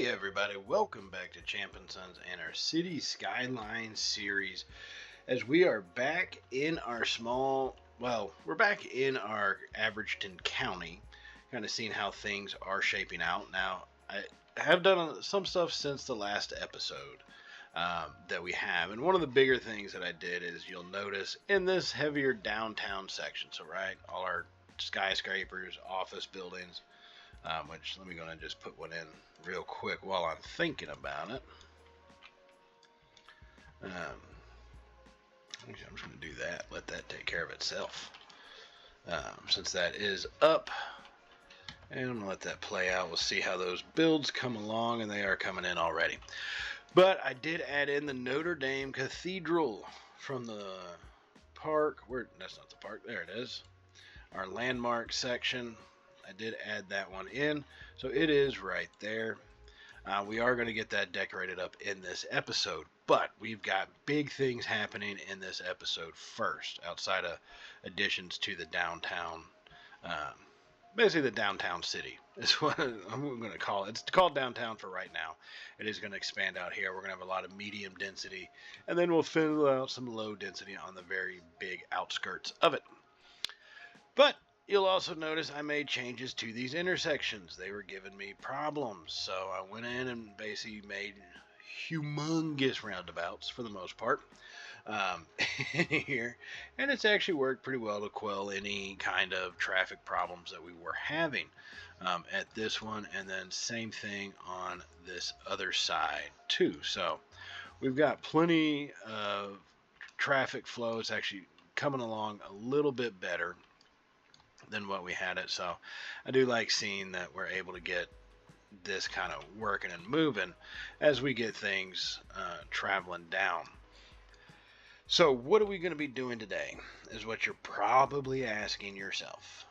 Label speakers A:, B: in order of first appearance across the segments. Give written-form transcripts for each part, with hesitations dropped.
A: Hey everybody, welcome back to Champ & Sons and our City Skyline series as we are back in our we're back in our Averageton County, kind of seeing how things are shaping out. Now, I have done some stuff since the last episode that we have, and one of the bigger things that I did is you'll notice in this heavier downtown section, so right, all our skyscrapers, office buildings, which let me go and just put one in real quick while I'm thinking about it. I'm just going to do that, let that take care of itself. Since that is up, and I'm going to let that play out. We'll see how those builds come along, and they are coming in already. But I did add in the Notre Dame Cathedral from the park. That's not the park. There it is. Our landmark section. I did add that one in, so it is right there. We are going to get that decorated up in this episode, but we've got big things happening in this episode first, outside of additions to the downtown, basically the downtown city is what I'm going to call it. It's called downtown for right now. It is going to expand out here. We're going to have a lot of medium density, and then we'll fill out some low density on the very big outskirts of it. But you'll also notice I made changes to these intersections. They were giving me problems, so I went in and basically made humongous roundabouts for the most part in here, and it's actually worked pretty well to quell any kind of traffic problems that we were having at this one, and then same thing on this other side too. So we've got plenty of traffic flow. It's actually coming along a little bit better than what we had it, so I do like seeing that we're able to get this kind of working and moving as we get things traveling down. So what are we going to be doing today is what you're probably asking yourself.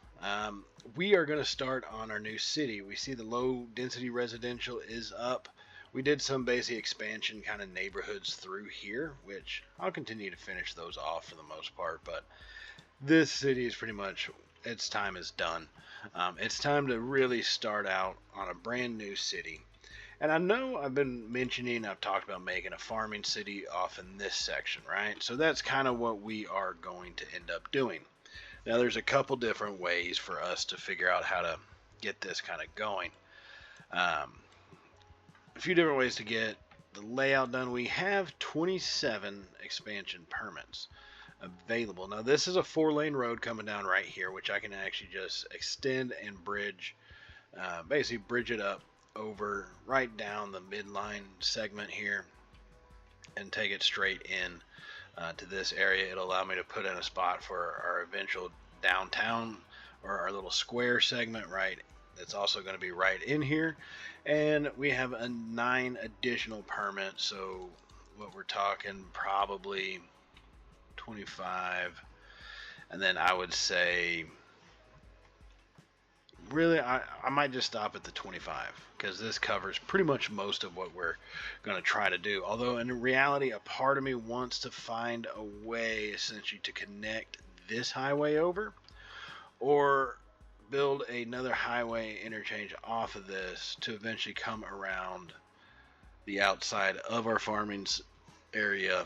A: We are going to start on our new city. We see the low density residential is up. We did some basic expansion kind of neighborhoods through here, which I'll continue to finish those off for the most part, but this city is pretty much, its time is done. It's time to really start out on a brand new city. And I know I've been mentioning, I've talked about making a farming city off in this section, right? So that's kind of what we are going to end up doing. Now there's a couple different ways for us to figure out how to get this kind of going. A few different ways to get the layout done. We have 27 expansion permits available. Now this is a 4-lane road coming down right here, which I can actually just extend and bridge, basically bridge it up over right down the midline segment here and take it straight in to this area. It'll allow me to put in a spot for our eventual downtown, or our little square segment, right? That's also going to be right in here. And we have 9 additional permits, so what we're talking probably 25, and then I would say really I might just stop at the 25, because this covers pretty much most of what we're going to try to do. Although in reality, a part of me wants to find a way essentially to connect this highway over, or build another highway interchange off of this to eventually come around the outside of our farming area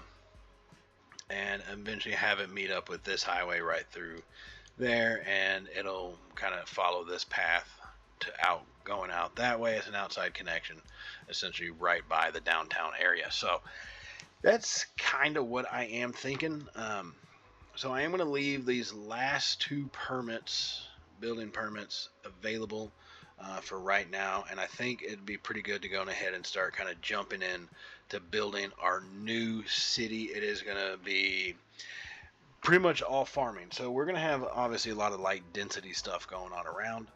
A: and eventually have it meet up with this highway right through there, and it'll kind of follow this path to going out that way as an outside connection, essentially right by the downtown area. So that's kind of what I am thinking. So I am going to leave these last 2 permits, building permits, available for right now, and I think it'd be pretty good to go ahead and start kind of jumping in to building our new city. It is going to be pretty much all farming, so we're going to have obviously a lot of light density stuff going on around,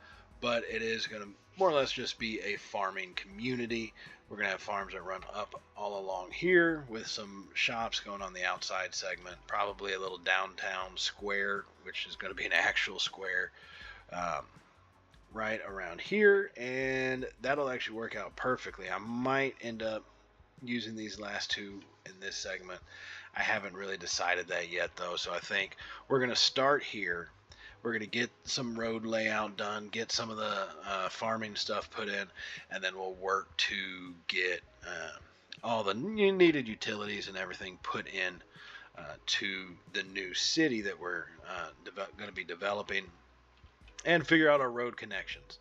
A: but it is going to more or less just be a farming community. We're going to have farms that run up all along here with some shops going on the outside segment, probably a little downtown square, which is going to be an actual square right around here, and that'll actually work out perfectly. I might end up using these last 2 in this segment. I haven't really decided that yet though, so I think we're going to start here. We're going to get some road layout done, get some of the farming stuff put in, and then we'll work to get all the needed utilities and everything put in to the new city that we're going to be developing, and figure out our road connections.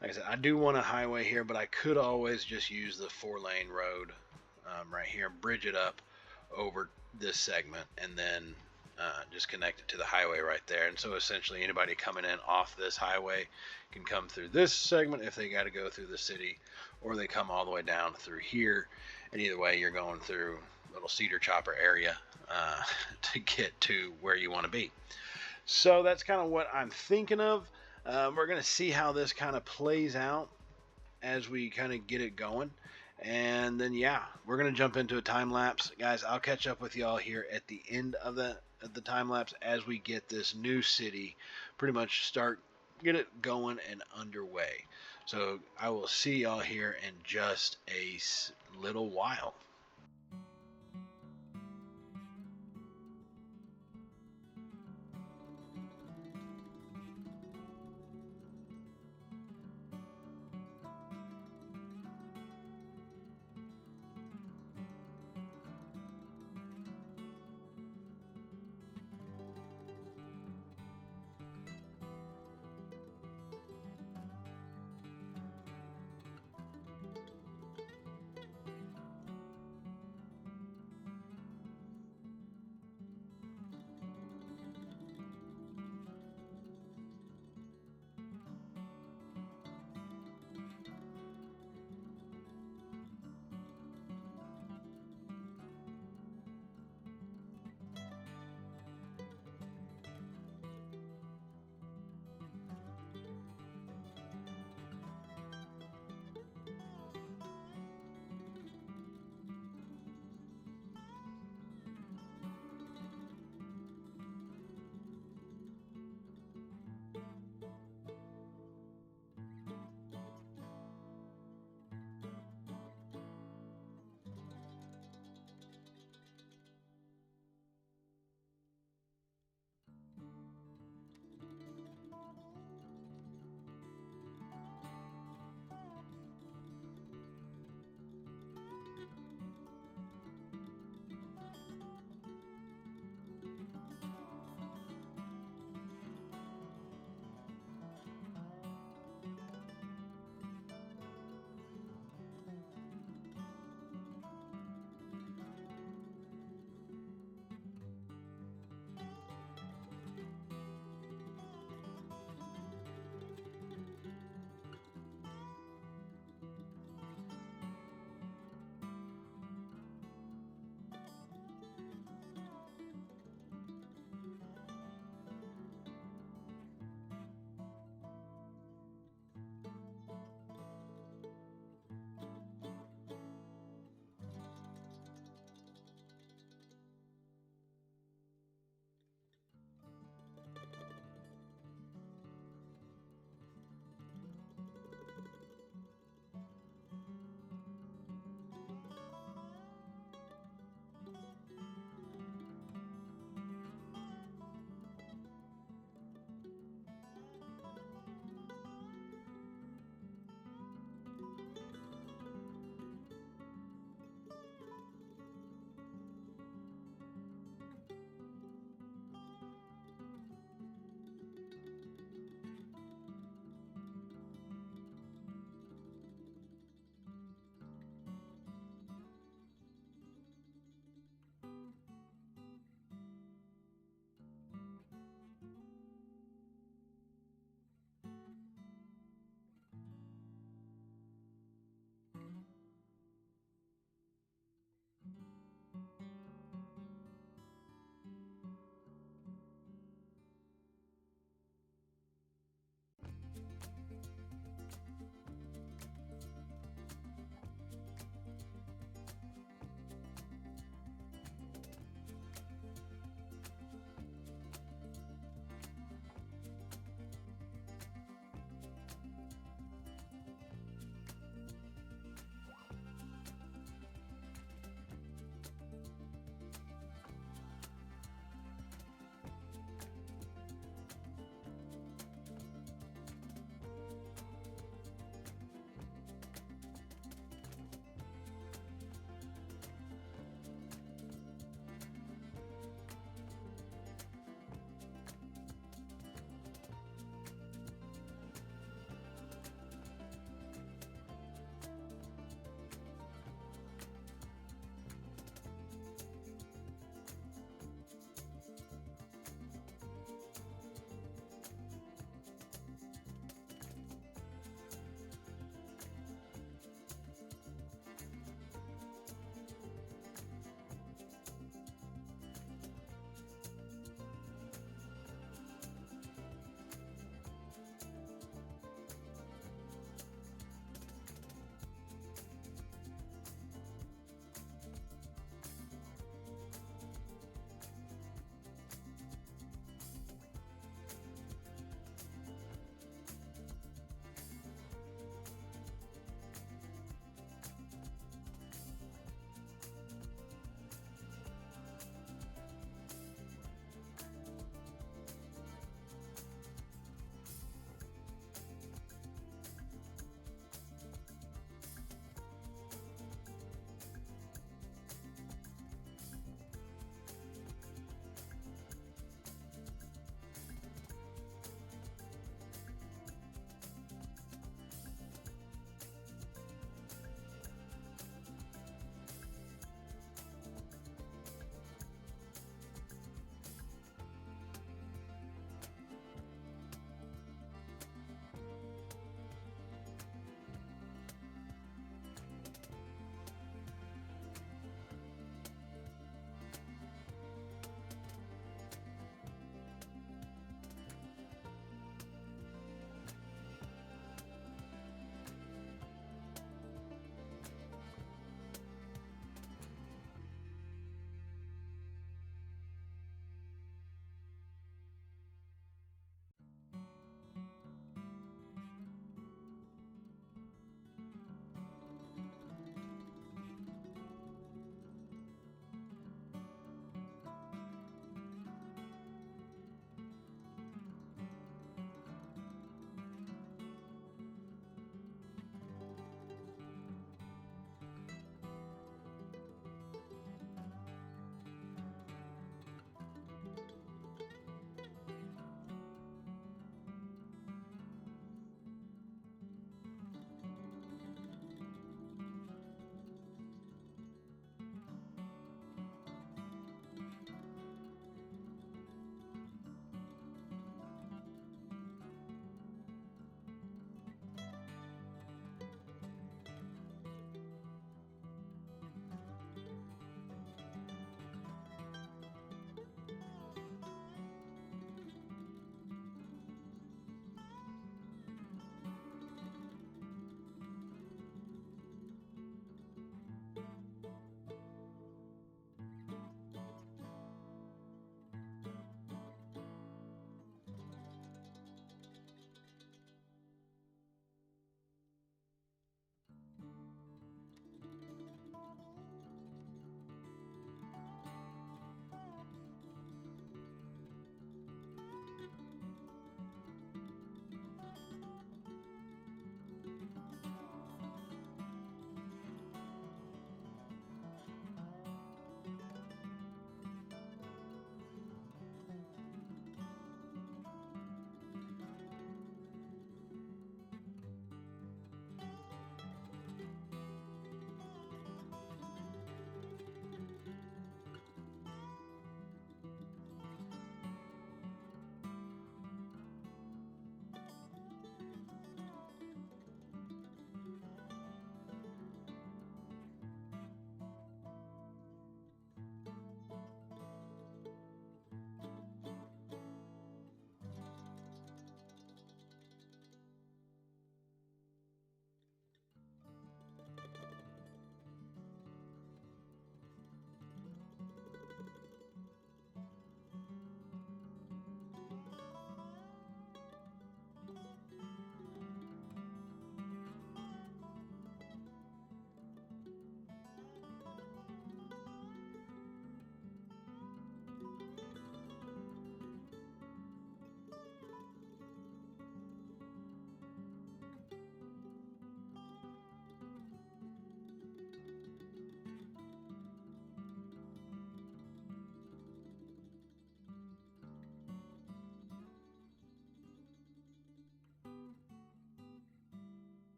A: Like I said, I do want a highway here, but I could always just use the 4-lane road right here, bridge it up over this segment, and then just connect it to the highway right there. And so essentially anybody coming in off this highway can come through this segment if they got to go through the city, or they come all the way down through here. And either way, you're going through little cedar chopper area to get to where you want to be. So that's kind of what I'm thinking of. We're going to see how this kind of plays out as we kind of get it going. And then, yeah, we're going to jump into a time lapse. Guys, I'll catch up with y'all here at the end of the time lapse as we get this new city pretty much get it going and underway. So I will see y'all here in just a little while.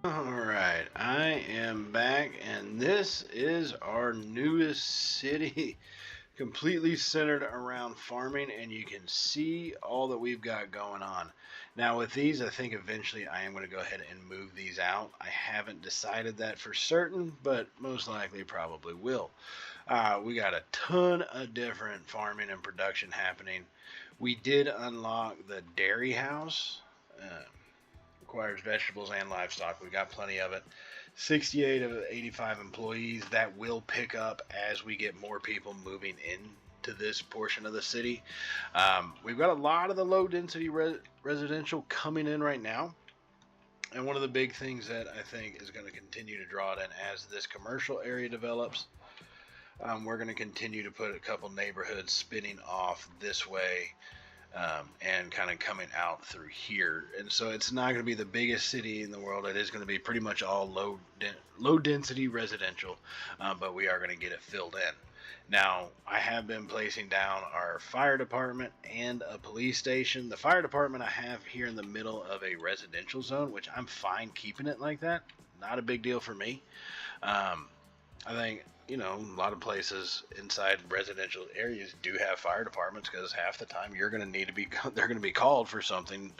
A: Alright, I am back, and this is our newest city, completely centered around farming, and you can see all that we've got going on. Now, with these, I think eventually I am going to go ahead and move these out. I haven't decided that for certain, but most likely probably will. We got a ton of different farming and production happening. We did unlock the dairy house. Requires vegetables and livestock. We got plenty of it. 68 of 85 employees. That will pick up as we get more people moving into this portion of the city. We've got a lot of the low density residential coming in right now. And one of the big things that I think is going to continue to draw it in as this commercial area develops, we're going to continue to put a couple neighborhoods spinning off this way. And kind of coming out through here, and so it's not going to be the biggest city in the world. It is going to be pretty much all low density residential, but we are going to get it filled in. Now, I have been placing down our fire department and a police station. The fire department I have here in the middle of a residential zone, which I'm fine keeping it like that. Not a big deal for me. I think, a lot of places inside residential areas do have fire departments because half the time they're going to be called for something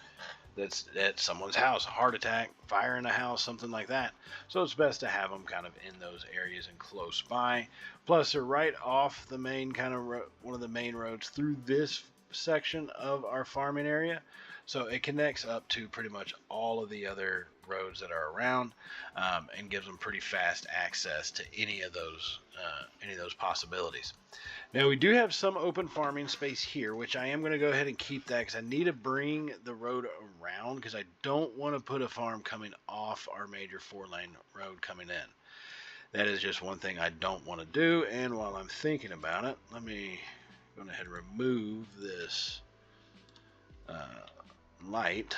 A: that's at someone's house, a heart attack, fire in a house, something like that. So it's best to have them kind of in those areas and close by. Plus, they're right off the main one of the main roads through this section of our farming area. So it connects up to pretty much all of the other roads that are around, and gives them pretty fast access to any of those possibilities. Now, we do have some open farming space here, which I am going to go ahead and keep that because I need to bring the road around because I don't want to put a farm coming off our major 4-lane road coming in. That is just one thing I don't want to do. And while I'm thinking about it, let me go ahead and remove this light.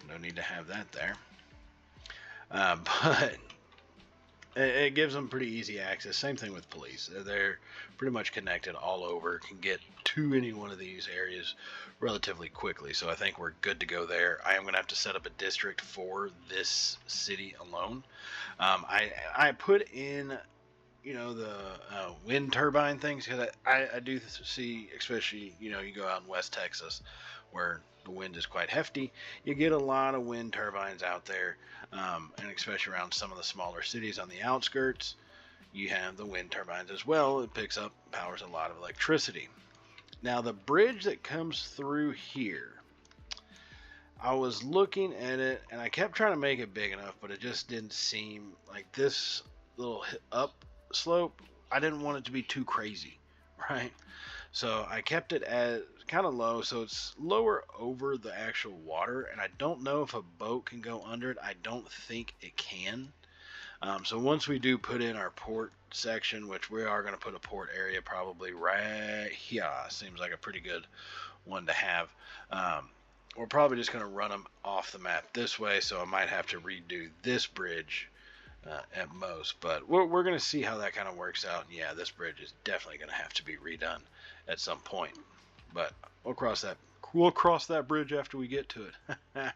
A: No need to have that there. But it gives them pretty easy access. Same thing with police. They're pretty much connected all over, can get to any one of these areas relatively quickly. So I think we're good to go there. I am going to have to set up a district for this city alone. I put in, the wind turbine things because I do see, especially, you go out in West Texas where the wind is quite hefty. You get a lot of wind turbines out there, and especially around some of the smaller cities on the outskirts, you have the wind turbines as well. It picks up, powers a lot of electricity. Now, the bridge that comes through here, I was looking at it, and I kept trying to make it big enough, but it just didn't seem like this little up slope. I didn't want it to be too crazy, right? So I kept it as kind of low, so it's lower over the actual water, and I don't know if a boat can go under it. I don't think it can. So once we do put in our port section, which we are going to put a port area probably right here, seems like a pretty good one to have. We're probably just going to run them off the map this way, so I might have to redo this bridge at most, but we're going to see how that kind of works out. And yeah, this bridge is definitely going to have to be redone at some point, but we'll cross that bridge after we get to it.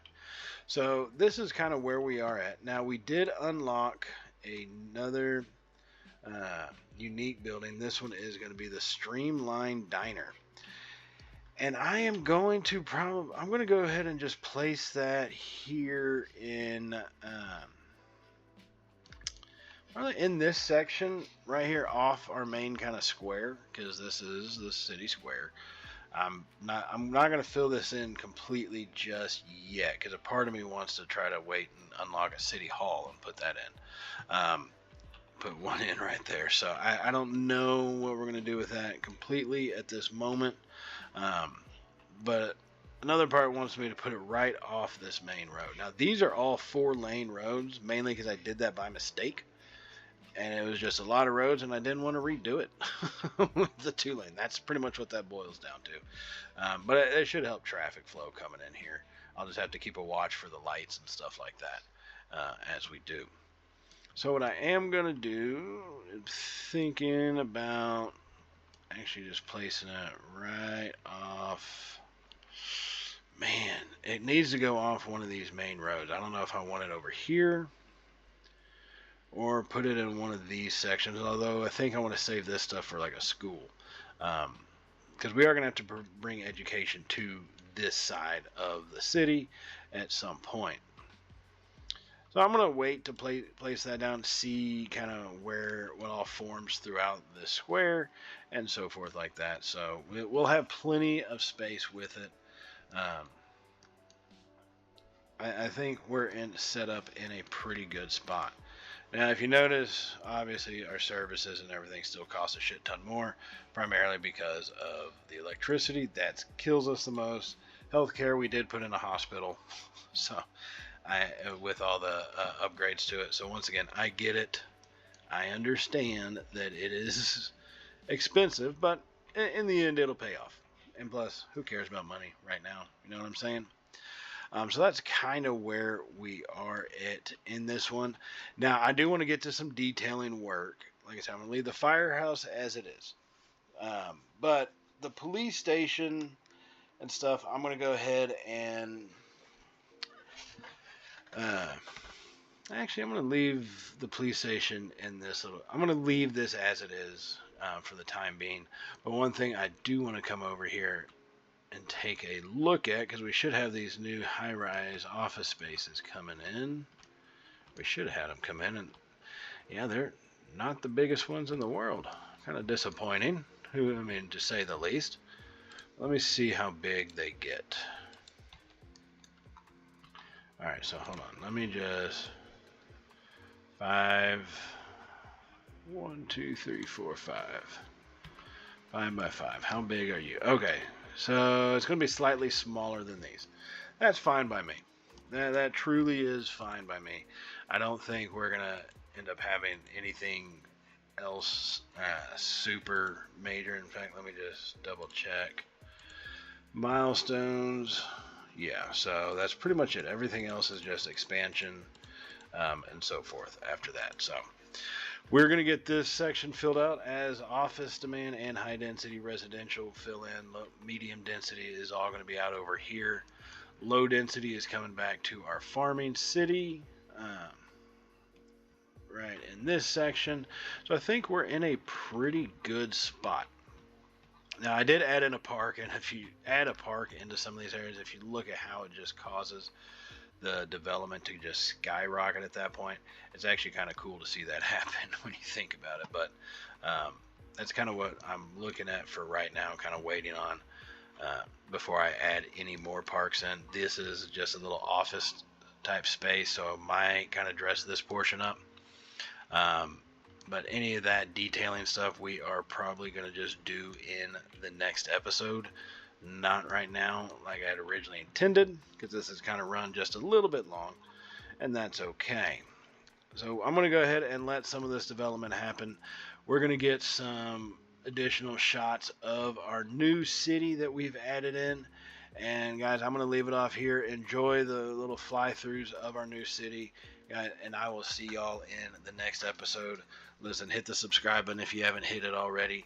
A: So this is kind of where we are at now. We did unlock another unique building. This one is going to be the Streamline Diner, and I am going to go ahead and just place that here in probably in this section right here off our main kind of square, because this is the city square. I'm not going to fill this in completely just yet because a part of me wants to try to wait and unlock a city hall and put that in. Put one in right there. So I don't know what we're going to do with that completely at this moment. But another part wants me to put it right off this main road. Now, these are all 4-lane roads, mainly because I did that by mistake. And it was just a lot of roads, and I didn't want to redo it with the 2-lane. That's pretty much what that boils down to. But it should help traffic flow coming in here. I'll just have to keep a watch for the lights and stuff like that as we do. So what I am going to do is thinking about actually just placing it right off. Man, it needs to go off one of these main roads. I don't know if I want it over here or put it in one of these sections, although I think I want to save this stuff for like a school, because we are going to have to bring education to this side of the city at some point. So I'm going to wait to place that down, see kind of what all forms throughout the square and so forth like that. So we'll have plenty of space with it. I think we're set up in a pretty good spot. Now, if you notice, obviously our services and everything still cost a shit ton more, primarily because of the electricity. That kills us the most. Healthcare, we did put in a hospital, so with all the upgrades to it. So once again, I get it. I understand that it is expensive, but in the end, it'll pay off. And plus, who cares about money right now? You know what I'm saying? So that's kind of where we are at in this one. Now, I do want to get to some detailing work. Like I said, I'm going to leave the firehouse as it is. But the police station and stuff, I'm going to go ahead and... actually, I'm going to leave the police station in this little... I'm going to leave this as it is for the time being. But one thing I do want to come over here and take a look at, because we should have these new high-rise office spaces coming in. We should have had them come in, and yeah, they're not the biggest ones in the world. Kind of disappointing, to say the least. Let me see how big they get. Alright, so hold on. Let me just... 5... 1, 2, 3, 4, 5. 5 by 5. How big are you? Okay. So it's going to be slightly smaller than these. That's fine by me. That truly is fine by me. I don't think we're going to end up having anything else super major. In fact, let me just double check. Milestones. Yeah, so that's pretty much it. Everything else is just expansion and so forth after that. So we're going to get this section filled out as office demand and high density residential fill in. Medium density is all going to be out over here. Low density is coming back to our farming city right in this section. So I think we're in a pretty good spot. Now I did add in a park, and if you add a park into some of these areas, if you look at how it just causes the development to just skyrocket at that point, it's actually kind of cool to see that happen when you think about it. But that's kind of what I'm looking at for right now, kind of waiting on before I add any more parks in. This is just a little office type space, so I might kind of dress this portion up. But any of that detailing stuff we are probably going to just do in the next episode. Not right now like I had originally intended, because this is kind of run just a little bit long, and that's okay. So I'm going to go ahead and let some of this development happen. We're going to get some additional shots of our new city that we've added in. And guys, I'm going to leave it off here. Enjoy the little fly-throughs of our new city, and I will see y'all in the next episode. Listen, hit the subscribe button if you haven't hit it already.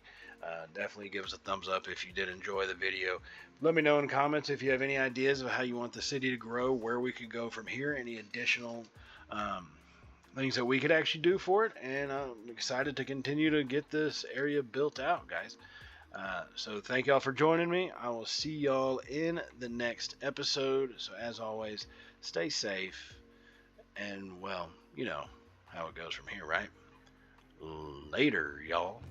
A: Definitely give us a thumbs up if you did enjoy the video. Let me know in comments if you have any ideas of how you want the city to grow, where we could go from here, any additional things that we could actually do for it. And I'm excited to continue to get this area built out, guys. So thank y'all for joining me. I will see y'all in the next episode. So as always, stay safe, and well, you know how it goes from here, right? Later, y'all.